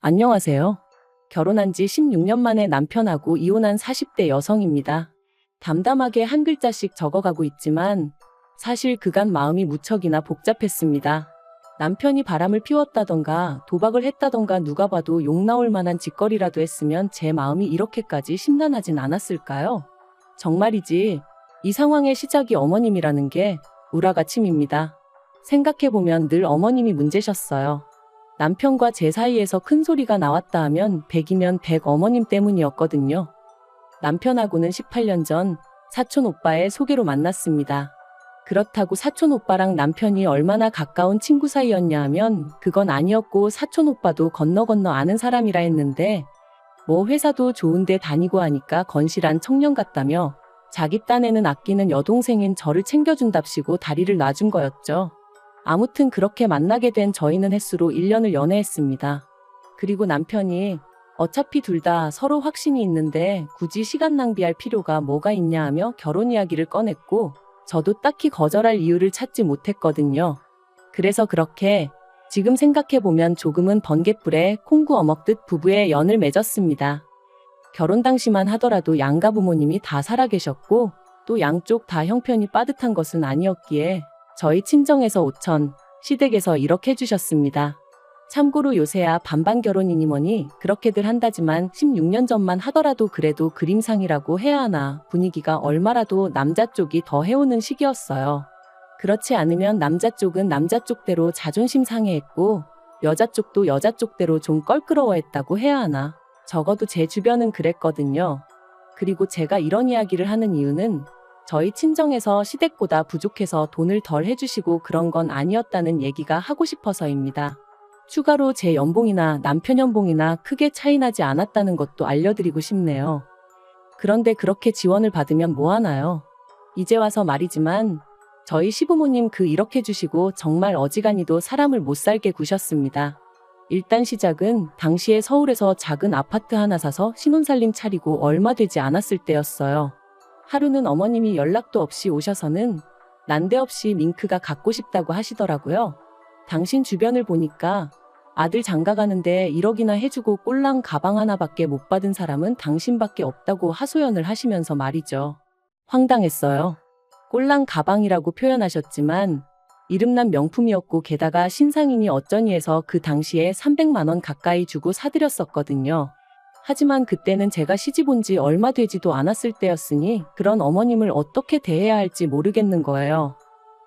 안녕하세요. 결혼한 지 16년 만에 남편하고 이혼한 40대 여성입니다. 담담하게 한 글자씩 적어가고 있지만 사실 그간 마음이 무척이나 복잡했습니다. 남편이 바람을 피웠다던가 도박을 했다던가 누가 봐도 욕 나올 만한 짓거리라도 했으면 제 마음이 이렇게까지 심란하진 않았을까요? 정말이지 이 상황의 시작이 어머님이라는 게 울화가침입니다. 생각해보면 늘 어머님이 문제셨어요. 남편과 제 사이에서 큰 소리가 나왔다 하면 100이면 100 어머님 때문이었거든요. 남편하고는 18년 전 사촌 오빠의 소개로 만났습니다. 그렇다고 사촌 오빠랑 남편이 얼마나 가까운 친구 사이였냐 하면 그건 아니었고 사촌 오빠도 건너 아는 사람이라 했는데 뭐 회사도 좋은데 다니고 하니까 건실한 청년 같다며 자기 딴에는 아끼는 여동생인 저를 챙겨준답시고 다리를 놔준 거였죠. 아무튼 그렇게 만나게 된 저희는 햇수로 1년을 연애했습니다. 그리고 남편이 어차피 둘 다 서로 확신이 있는데 굳이 시간 낭비할 필요가 뭐가 있냐 하며 결혼 이야기를 꺼냈고 저도 딱히 거절할 이유를 찾지 못했거든요. 그래서 그렇게 지금 생각해보면 조금은 번갯불에 콩 구워 먹듯 부부의 연을 맺었습니다. 결혼 당시만 하더라도 양가 부모님이 다 살아계셨고 또 양쪽 다 형편이 빠듯한 것은 아니었기에 저희 친정에서 5천, 시댁에서 1억 해주셨습니다. 참고로 요새야 반반 결혼이니 뭐니 그렇게들 한다지만 16년 전만 하더라도 그래도 그림상이라고 해야 하나 분위기가 얼마라도 남자 쪽이 더 해오는 시기였어요. 그렇지 않으면 남자 쪽은 남자 쪽대로 자존심 상해했고 여자 쪽도 여자 쪽대로 좀 껄끄러워했다고 해야 하나. 적어도 제 주변은 그랬거든요. 그리고 제가 이런 이야기를 하는 이유는 저희 친정에서 시댁보다 부족해서 돈을 덜 해주시고 그런 건 아니었다는 얘기가 하고 싶어서입니다. 추가로 제 연봉이나 남편 연봉이나 크게 차이나지 않았다는 것도 알려드리고 싶네요. 그런데 그렇게 지원을 받으면 뭐하나요? 이제 와서 말이지만 저희 시부모님 그 1억 해주시고 정말 어지간히도 사람을 못 살게 구셨습니다. 일단 시작은 당시에 서울에서 작은 아파트 하나 사서 신혼살림 차리고 얼마 되지 않았을 때였어요. 하루는 어머님이 연락도 없이 오셔서는 난데없이 밍크가 갖고 싶다고 하시더라고요. 당신 주변을 보니까 아들 장가 가는데 1억이나 해주고 꼴랑 가방 하나밖에 못 받은 사람은 당신밖에 없다고 하소연을 하시면서 말이죠. 황당했어요. 꼴랑 가방이라고 표현하셨지만 이름난 명품이었고 게다가 신상이니 어쩌니 해서 그 당시에 300만 원 가까이 주고 사드렸었거든요. 하지만 그때는 제가 시집 온 지 얼마 되지도 않았을 때였으니 그런 어머님을 어떻게 대해야 할지 모르겠는 거예요.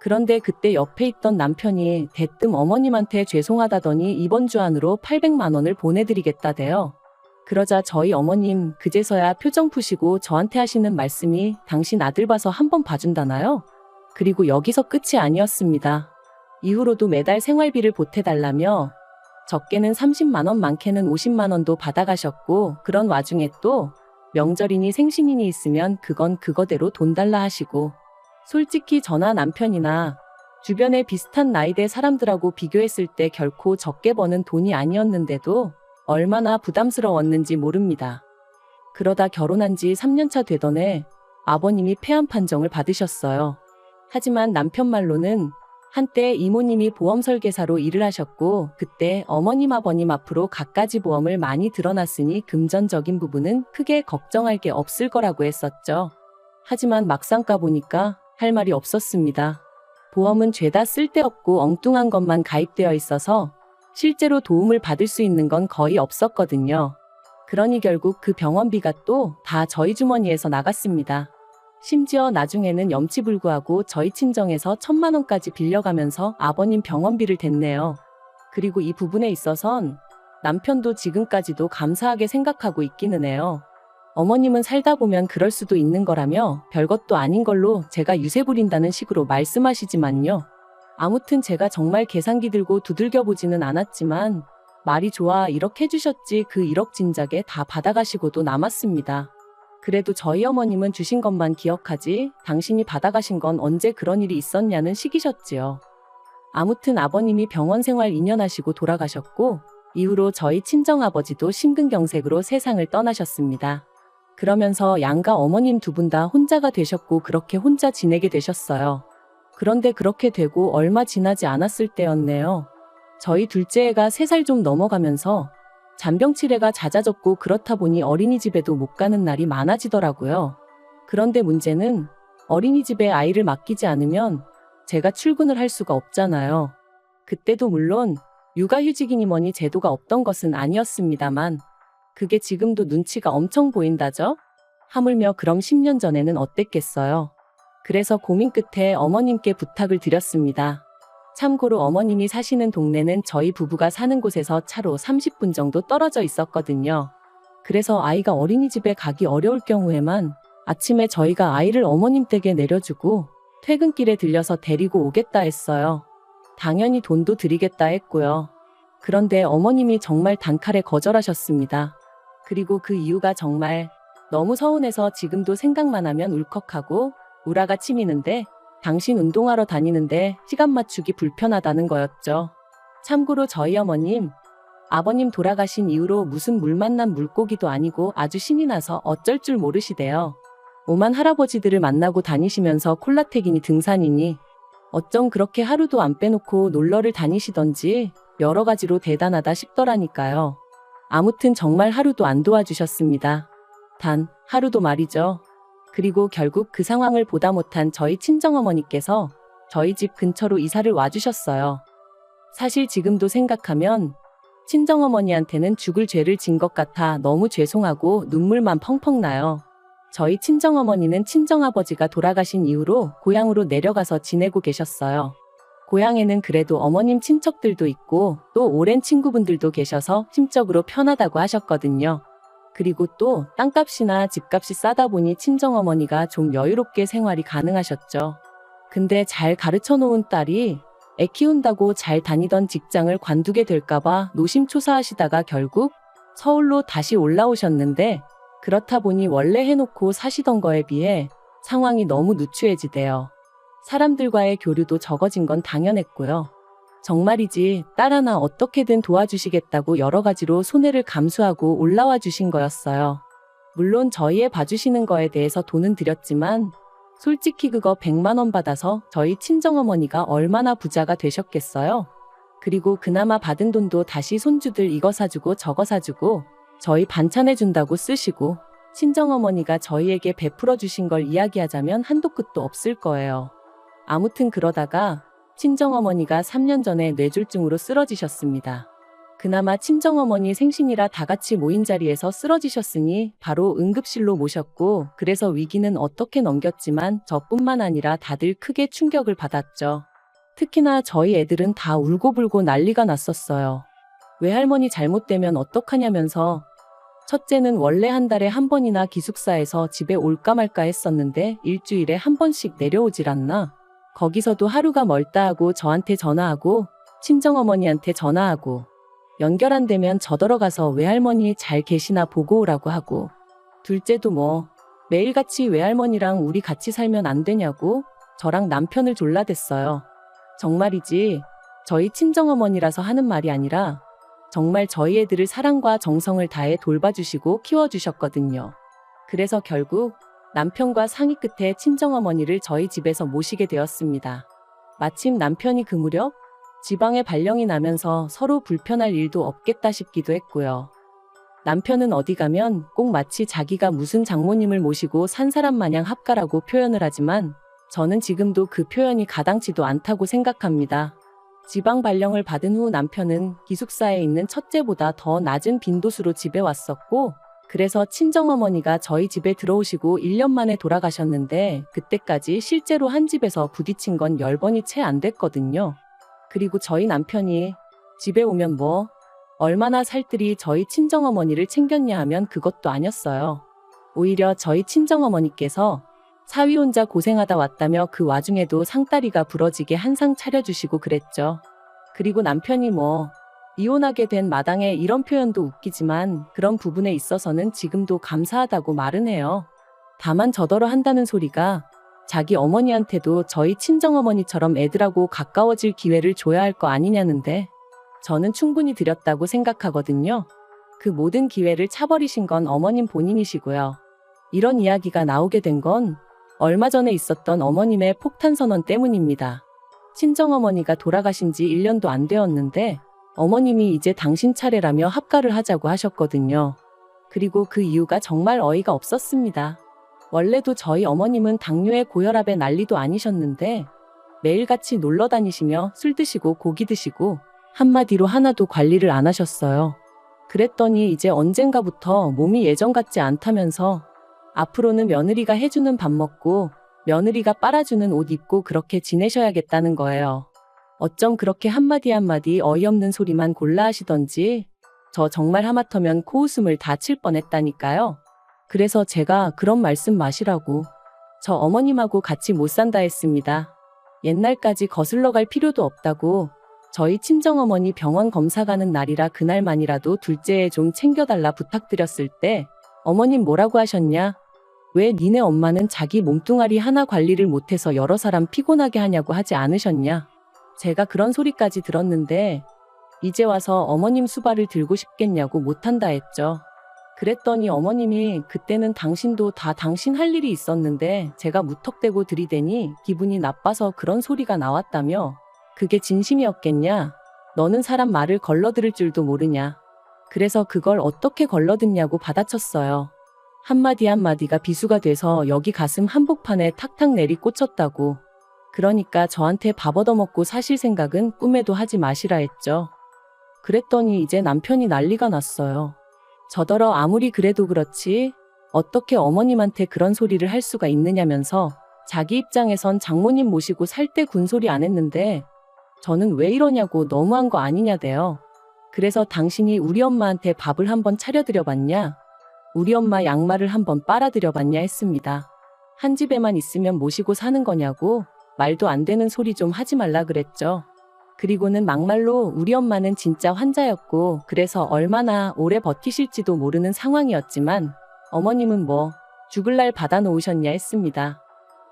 그런데 그때 옆에 있던 남편이 대뜸 어머님한테 죄송하다더니 이번 주 안으로 800만 원을 보내드리겠다대요. 그러자 저희 어머님 그제서야 표정 푸시고 저한테 하시는 말씀이 당신 아들 봐서 한번 봐준다나요? 그리고 여기서 끝이 아니었습니다. 이후로도 매달 생활비를 보태달라며 적게는 30만 원 많게는 50만 원도 받아가셨고 그런 와중에 또 명절이니 생신이니 있으면 그건 그거대로 돈 달라 하시고 솔직히 저나 남편이나 주변에 비슷한 나이대 사람들하고 비교했을 때 결코 적게 버는 돈이 아니었는데도 얼마나 부담스러웠는지 모릅니다. 그러다 결혼한 지 3년차 되던 해 아버님이 폐암 판정을 받으셨어요. 하지만 남편 말로는 한때 이모님이 보험 설계사로 일을 하셨고 그때 어머님 아버님 앞으로 갖가지 보험을 많이 들어놨으니 금전적인 부분은 크게 걱정할 게 없을 거라고 했었죠. 하지만 막상 까보니까 할 말이 없었습니다. 보험은 죄다 쓸데없고 엉뚱한 것만 가입되어 있어서 실제로 도움을 받을 수 있는 건 거의 없었거든요. 그러니 결국 그 병원비가 또 다 저희 주머니에서 나갔습니다. 심지어 나중에는 염치불구하고 저희 친정에서 1,000만 원까지 빌려가면서 아버님 병원비를 댔네요. 그리고 이 부분에 있어선 남편도 지금까지도 감사하게 생각하고 있기는 해요. 어머님은 살다 보면 그럴 수도 있는 거라며 별것도 아닌 걸로 제가 유세 부린다는 식으로 말씀하시지만요. 아무튼 제가 정말 계산기 들고 두들겨 보지는 않았지만 말이 좋아 1억 해주셨지 그 1억 진작에 다 받아가시고도 남았습니다. 그래도 저희 어머님은 주신 것만 기억하지 당신이 받아가신 건 언제 그런 일이 있었냐는 식이셨지요. 아무튼 아버님이 병원 생활 2년 하시고 돌아가셨고 이후로 저희 친정아버지도 심근경색으로 세상을 떠나셨습니다. 그러면서 양가 어머님 두 분 다 혼자가 되셨고 그렇게 혼자 지내게 되셨어요. 그런데 그렇게 되고 얼마 지나지 않았을 때였네요. 저희 둘째 애가 3살 좀 넘어가면서 잔병치레가 잦아졌고 그렇다 보니 어린이집에도 못 가는 날이 많아지더라고요. 그런데 문제는 어린이집에 아이를 맡기지 않으면 제가 출근을 할 수가 없잖아요. 그때도 물론 육아휴직이니 뭐니 제도가 없던 것은 아니었습니다만 그게 지금도 눈치가 엄청 보인다죠? 하물며 그럼 10년 전에는 어땠겠어요? 그래서 고민 끝에 어머님께 부탁을 드렸습니다. 참고로 어머님이 사시는 동네는 저희 부부가 사는 곳에서 차로 30분 정도 떨어져 있었거든요. 그래서 아이가 어린이집에 가기 어려울 경우에만 아침에 저희가 아이를 어머님 댁에 내려주고 퇴근길에 들려서 데리고 오겠다 했어요. 당연히 돈도 드리겠다 했고요. 그런데 어머님이 정말 단칼에 거절하셨습니다. 그리고 그 이유가 정말 너무 서운해서 지금도 생각만 하면 울컥하고 우라가 치미는데 당신 운동하러 다니는데 시간 맞추기 불편하다는 거였죠. 참고로 저희 어머님, 아버님 돌아가신 이후로 무슨 물 만난 물고기도 아니고 아주 신이 나서 어쩔 줄 모르시대요. 오만 할아버지들을 만나고 다니시면서 콜라텍이니 등산이니 어쩜 그렇게 하루도 안 빼놓고 놀러를 다니시던지 여러 가지로 대단하다 싶더라니까요. 아무튼 정말 하루도 안 도와주셨습니다. 단 하루도 말이죠. 그리고 결국 그 상황을 보다 못한 저희 친정어머니께서 저희 집 근처로 이사를 와주셨어요. 사실 지금도 생각하면 친정어머니한테는 죽을 죄를 진 것 같아 너무 죄송하고 눈물만 펑펑 나요. 저희 친정어머니는 친정아버지가 돌아가신 이후로 고향으로 내려가서 지내고 계셨어요. 고향에는 그래도 어머님 친척들도 있고 또 오랜 친구분들도 계셔서 심적으로 편하다고 하셨거든요. 그리고 또 땅값이나 집값이 싸다 보니 친정어머니가 좀 여유롭게 생활이 가능하셨죠. 근데 잘 가르쳐 놓은 딸이 애 키운다고 잘 다니던 직장을 관두게 될까봐 노심초사하시다가 결국 서울로 다시 올라오셨는데 그렇다 보니 원래 해놓고 사시던 거에 비해 상황이 너무 누추해지대요. 사람들과의 교류도 적어진 건 당연했고요. 정말이지 딸 하나 어떻게든 도와주시겠다고 여러 가지로 손해를 감수하고 올라와 주신 거였어요. 물론 저희 애 봐주시는 거에 대해서 돈은 드렸지만 솔직히 그거 100만 원 받아서 저희 친정어머니가 얼마나 부자가 되셨겠어요? 그리고 그나마 받은 돈도 다시 손주들 이거 사주고 저거 사주고 저희 반찬해준다고 쓰시고 친정어머니가 저희에게 베풀어 주신 걸 이야기하자면 한도 끝도 없을 거예요. 아무튼 그러다가 친정어머니가 3년 전에 뇌졸중으로 쓰러지셨습니다. 그나마 친정어머니 생신이라 다 같이 모인 자리에서 쓰러지셨으니 바로 응급실로 모셨고 그래서 위기는 어떻게 넘겼지만 저뿐만 아니라 다들 크게 충격을 받았죠. 특히나 저희 애들은 다 울고불고 난리가 났었어요. 외할머니 잘못되면 어떡하냐면서 첫째는 원래 한 달에 한 번이나 기숙사에서 집에 올까 말까 했었는데 일주일에 한 번씩 내려오질 않나? 거기서도 하루가 멀다 하고 저한테 전화하고 친정어머니한테 전화하고 연결 안 되면 저더러 가서 외할머니 잘 계시나 보고 오라고 하고 둘째도 뭐 매일같이 외할머니랑 우리 같이 살면 안 되냐고 저랑 남편을 졸라댔어요. 정말이지 저희 친정어머니라서 하는 말이 아니라 정말 저희 애들을 사랑과 정성을 다해 돌봐주시고 키워주셨거든요. 그래서 결국 남편과 상의 끝에 친정어머니를 저희 집에서 모시게 되었습니다. 마침 남편이 그 무렵 지방에 발령이 나면서 서로 불편할 일도 없겠다 싶기도 했고요. 남편은 어디 가면 꼭 마치 자기가 무슨 장모님을 모시고 산 사람 마냥 합가라고 표현을 하지만 저는 지금도 그 표현이 가당치도 않다고 생각합니다. 지방 발령을 받은 후 남편은 기숙사에 있는 첫째보다 더 낮은 빈도수로 집에 왔었고 그래서 친정어머니가 저희 집에 들어오시고 1년 만에 돌아가셨는데 그때까지 실제로 한 집에서 부딪힌 건 10번이 채 안 됐거든요. 그리고 저희 남편이 집에 오면 뭐 얼마나 살뜰히 저희 친정어머니를 챙겼냐 하면 그것도 아니었어요. 오히려 저희 친정어머니께서 사위 혼자 고생하다 왔다며 그 와중에도 상다리가 부러지게 한 상 차려주시고 그랬죠. 그리고 남편이 뭐 이혼하게 된 마당에 이런 표현도 웃기지만 그런 부분에 있어서는 지금도 감사하다고 말은 해요. 다만 저더러 한다는 소리가 자기 어머니한테도 저희 친정어머니처럼 애들하고 가까워질 기회를 줘야 할 거 아니냐는데 저는 충분히 드렸다고 생각하거든요. 그 모든 기회를 차버리신 건 어머님 본인이시고요. 이런 이야기가 나오게 된 건 얼마 전에 있었던 어머님의 폭탄 선언 때문입니다. 친정어머니가 돌아가신 지 1년도 안 되었는데 어머님이 이제 당신 차례라며 합가를 하자고 하셨거든요. 그리고 그 이유가 정말 어이가 없었습니다. 원래도 저희 어머님은 당뇨에 고혈압에 난리도 아니셨는데 매일같이 놀러 다니시며 술 드시고 고기 드시고 한마디로 하나도 관리를 안 하셨어요. 그랬더니 이제 언젠가부터 몸이 예전 같지 않다면서 앞으로는 며느리가 해주는 밥 먹고 며느리가 빨아주는 옷 입고 그렇게 지내셔야겠다는 거예요. 어쩜 그렇게 한마디 한마디 어이없는 소리만 골라 하시던지 저 정말 하마터면 코웃음을 다 칠 뻔했다니까요. 그래서 제가 그런 말씀 마시라고 저 어머님하고 같이 못 산다 했습니다. 옛날까지 거슬러 갈 필요도 없다고 저희 친정어머니 병원 검사 가는 날이라 그날만이라도 둘째에 좀 챙겨달라 부탁드렸을 때 어머님 뭐라고 하셨냐? 왜 니네 엄마는 자기 몸뚱아리 하나 관리를 못해서 여러 사람 피곤하게 하냐고 하지 않으셨냐? 제가 그런 소리까지 들었는데 이제 와서 어머님 수발을 들고 싶겠냐고 못한다 했죠. 그랬더니 어머님이 그때는 당신도 다 당신 할 일이 있었는데 제가 무턱대고 들이대니 기분이 나빠서 그런 소리가 나왔다며 그게 진심이었겠냐? 너는 사람 말을 걸러들을 줄도 모르냐? 그래서 그걸 어떻게 걸러듣냐고 받아쳤어요. 한마디 한마디가 비수가 돼서 여기 가슴 한복판에 탁탁 내리 꽂혔다고. 그러니까 저한테 밥 얻어먹고 사실 생각은 꿈에도 하지 마시라 했죠. 그랬더니 이제 남편이 난리가 났어요. 저더러 아무리 그래도 그렇지 어떻게 어머님한테 그런 소리를 할 수가 있느냐면서 자기 입장에선 장모님 모시고 살 때 군소리 안 했는데 저는 왜 이러냐고 너무한 거 아니냐대요. 그래서 당신이 우리 엄마한테 밥을 한번 차려드려 봤냐? 우리 엄마 양말을 한번 빨아드려 봤냐 했습니다. 한 집에만 있으면 모시고 사는 거냐고 말도 안 되는 소리 좀 하지 말라 그랬죠. 그리고는 막말로 우리 엄마는 진짜 환자였고 그래서 얼마나 오래 버티실지도 모르는 상황이었지만 어머님은 뭐 죽을 날 받아놓으셨냐 했습니다.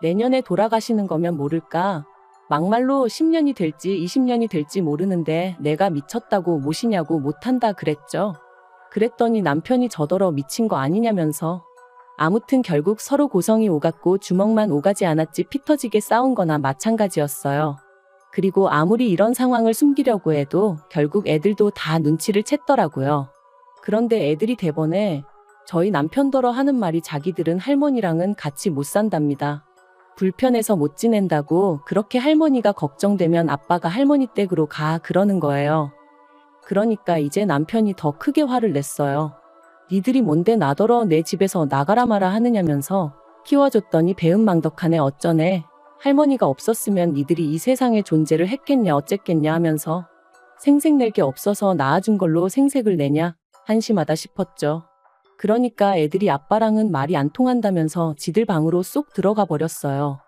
내년에 돌아가시는 거면 모를까? 막말로 10년이 될지 20년이 될지 모르는데 내가 미쳤다고 모시냐고 못한다 그랬죠. 그랬더니 남편이 저더러 미친 거 아니냐면서 아무튼 결국 서로 고성이 오갔고 주먹만 오가지 않았지 피 터지게 싸운 거나 마찬가지였어요. 그리고 아무리 이런 상황을 숨기려고 해도 결국 애들도 다 눈치를 챘더라고요. 그런데 애들이 대번에 저희 남편더러 하는 말이 자기들은 할머니랑은 같이 못 산답니다. 불편해서 못 지낸다고 그렇게 할머니가 걱정되면 아빠가 할머니 댁으로 가 그러는 거예요. 그러니까 이제 남편이 더 크게 화를 냈어요. 니들이 뭔데 나더러 내 집에서 나가라 마라 하느냐면서 키워줬더니 배은망덕하네 어쩌네. 할머니가 없었으면 니들이 이 세상에 존재를 했겠냐 어쨌겠냐 하면서 생색낼 게 없어서 낳아준 걸로 생색을 내냐 한심하다 싶었죠. 그러니까 애들이 아빠랑은 말이 안 통한다면서 지들 방으로 쏙 들어가 버렸어요.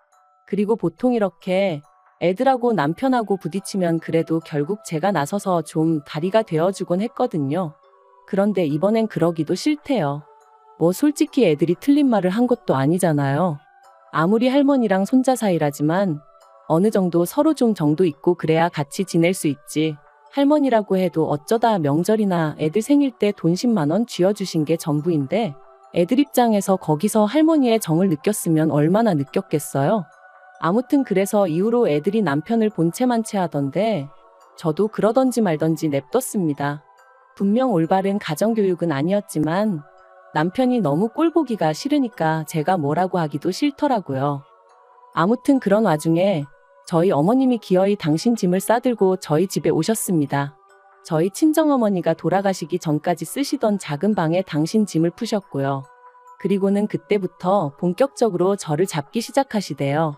그리고 보통 이렇게 애들하고 남편하고 부딪히면 그래도 결국 제가 나서서 좀 다리가 되어주곤 했거든요. 그런데 이번엔 그러기도 싫대요. 뭐 솔직히 애들이 틀린 말을 한 것도 아니잖아요. 아무리 할머니랑 손자 사이라지만 어느 정도 서로 좀 정도 있고 그래야 같이 지낼 수 있지. 할머니라고 해도 어쩌다 명절이나 애들 생일 때 돈 10만 원 쥐어주신 게 전부인데 애들 입장에서 거기서 할머니의 정을 느꼈으면 얼마나 느꼈겠어요. 아무튼 그래서 이후로 애들이 남편을 본체만 체하던데 저도 그러던지 말던지 냅뒀습니다. 분명 올바른 가정교육은 아니었지만 남편이 너무 꼴보기가 싫으니까 제가 뭐라고 하기도 싫더라고요. 아무튼 그런 와중에 저희 어머님이 기어이 당신 짐을 싸들고 저희 집에 오셨습니다. 저희 친정어머니가 돌아가시기 전까지 쓰시던 작은 방에 당신 짐을 푸셨고요. 그리고는 그때부터 본격적으로 저를 잡기 시작하시대요.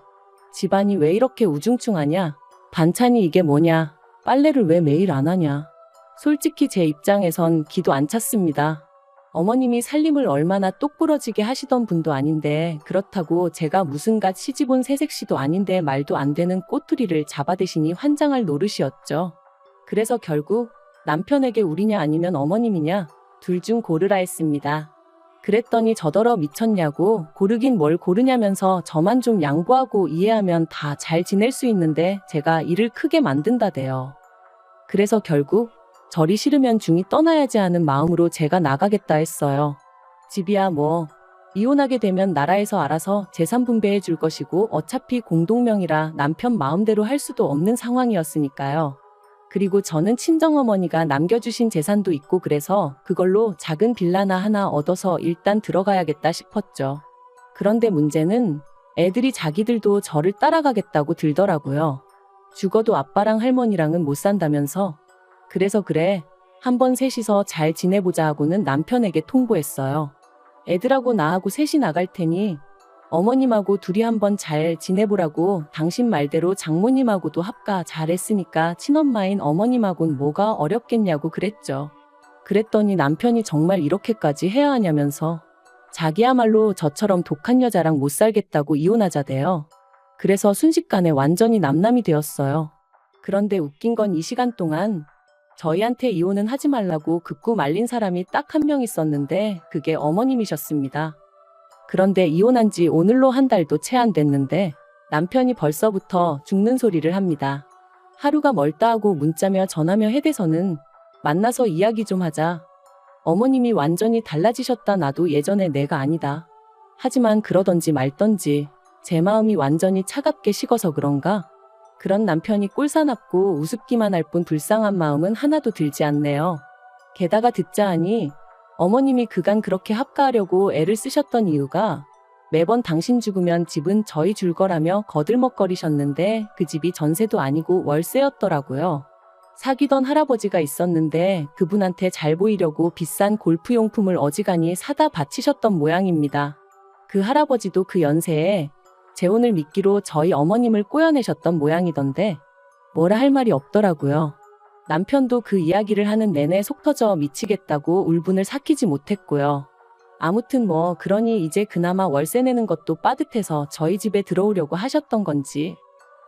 집안이 왜 이렇게 우중충하냐? 반찬이 이게 뭐냐? 빨래를 왜 매일 안 하냐? 솔직히 제 입장에선 기도 안 찼습니다. 어머님이 살림을 얼마나 똑부러지게 하시던 분도 아닌데 그렇다고 제가 무슨 갓 시집온 새색시도 아닌데 말도 안 되는 꼬투리를 잡아대시니 환장할 노릇이었죠. 그래서 결국 남편에게 우리냐 아니면 어머님이냐 둘 중 고르라 했습니다. 그랬더니 저더러 미쳤냐고 고르긴 뭘 고르냐면서 저만 좀 양보하고 이해하면 다 잘 지낼 수 있는데 제가 일을 크게 만든다대요. 그래서 결국 절이 싫으면 중이 떠나야지 하는 마음으로 제가 나가겠다 했어요. 집이야 뭐 이혼하게 되면 나라에서 알아서 재산 분배해 줄 것이고 어차피 공동명의라 남편 마음대로 할 수도 없는 상황이었으니까요. 그리고 저는 친정어머니가 남겨주신 재산도 있고 그래서 그걸로 작은 빌라나 하나 얻어서 일단 들어가야겠다 싶었죠. 그런데 문제는 애들이 자기들도 저를 따라가겠다고 들더라고요. 죽어도 아빠랑 할머니랑은 못 산다면서. 그래서 그래, 한번 셋이서 잘 지내보자 하고는 남편에게 통보했어요. 애들하고 나하고 셋이 나갈 테니 어머님하고 둘이 한번 잘 지내보라고, 당신 말대로 장모님하고도 합가 잘했으니까 친엄마인 어머님하고는 뭐가 어렵겠냐고 그랬죠. 그랬더니 남편이 정말 이렇게까지 해야 하냐면서 자기야말로 저처럼 독한 여자랑 못 살겠다고 이혼하자대요. 그래서 순식간에 완전히 남남이 되었어요. 그런데 웃긴 건 이 시간 동안 저희한테 이혼은 하지 말라고 극구 말린 사람이 딱 한 명 있었는데 그게 어머님이셨습니다. 그런데 이혼한 지 오늘로 한 달도 채 안 됐는데 남편이 벌써부터 죽는 소리를 합니다. 하루가 멀다 하고 문자며 전화며 해대서는 만나서 이야기 좀 하자. 어머님이 완전히 달라지셨다. 나도 예전에 내가 아니다. 하지만 그러던지 말던지 제 마음이 완전히 차갑게 식어서 그런가? 그런 남편이 꼴사납고 우습기만 할 뿐 불쌍한 마음은 하나도 들지 않네요. 게다가 듣자 하니 어머님이 그간 그렇게 합가하려고 애를 쓰셨던 이유가 매번 당신 죽으면 집은 저희 줄 거라며 거들먹거리셨는데 그 집이 전세도 아니고 월세였더라고요. 사귀던 할아버지가 있었는데 그분한테 잘 보이려고 비싼 골프용품을 어지간히 사다 바치셨던 모양입니다. 그 할아버지도 그 연세에 재혼을 미끼로 저희 어머님을 꼬여내셨던 모양이던데 뭐라 할 말이 없더라고요. 남편도 그 이야기를 하는 내내 속 터져 미치겠다고 울분을 삭히지 못했고요. 아무튼 뭐 그러니 이제 그나마 월세 내는 것도 빠듯해서 저희 집에 들어오려고 하셨던 건지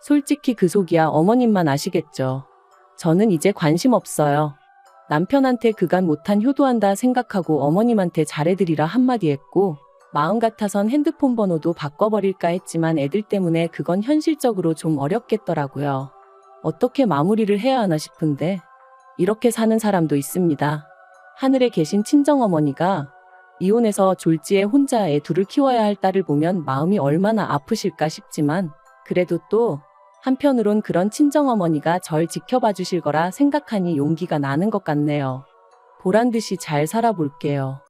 솔직히 그 속이야 어머님만 아시겠죠. 저는 이제 관심 없어요. 남편한테 그간 못한 효도한다 생각하고 어머님한테 잘해드리라 한마디 했고 마음 같아선 핸드폰 번호도 바꿔버릴까 했지만 애들 때문에 그건 현실적으로 좀 어렵겠더라고요. 어떻게 마무리를 해야 하나 싶은데 이렇게 사는 사람도 있습니다. 하늘에 계신 친정어머니가 이혼해서 졸지에 혼자 애 둘을 키워야 할 딸을 보면 마음이 얼마나 아프실까 싶지만 그래도 또 한편으론 그런 친정어머니가 절 지켜봐 주실 거라 생각하니 용기가 나는 것 같네요. 보란듯이 잘 살아볼게요.